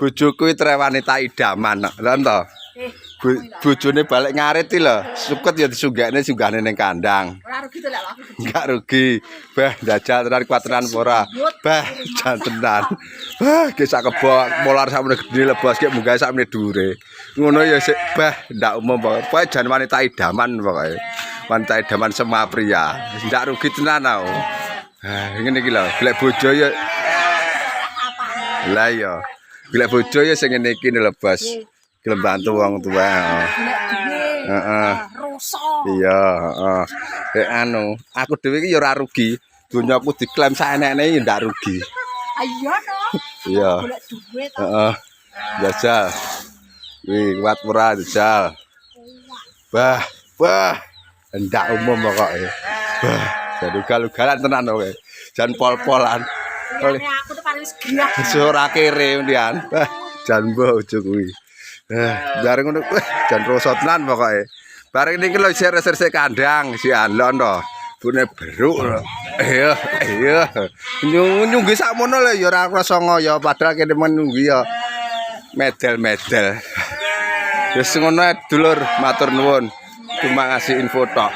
Bojoku iki wanita idaman kok. Lha to. Bojone balik ngarit iki lho. Suket ya disunggahne ning kandang. Ora rugi to lek aku. Enggak rugi. Bah, jajal tenan kuatenan apa ora? Bah, jantenan. Bah, ki sak kebo molar sakmene gedhe lebas ki munggah sakmene dhuwure. Ngono ya sik bah, ndak umum pokoke jan wanita idaman pokoke. Wanita idaman semua pria. Ndak rugi tenan aku. Ha, ngene iki lho, golek bojo ya. Lah iya. Golek bojo ya sing ngene iki lebas. Gelem bantu wong tuwa. Heeh. Iya, heeh. Anu, aku dhewe iki ya ora rugi. Donyaku diklaim saenekne ya ndak rugi. Ayo no. Iya. Golek duit. Heeh. Jajal. Wih, kuat ora jajal. Bah, ndak umum pokoke. Bah, jadi ugal-ugalan tenan kowe. Jan pol-polan. Aku tuh paling segenah. Ora kere ndian. Bah, jan bojo kuwi. Bareng ngono jan rasa tenan pokoke. Bareng niki lho sir-sir kandang si Alon to. Bune beruk. Iya. Nyunggi sakmono lho ya ora rasa ngoyo padahal kene menunggi ya medel-medel. Wis ngono dulur, matur nuwun. Cuma ngasih info tok.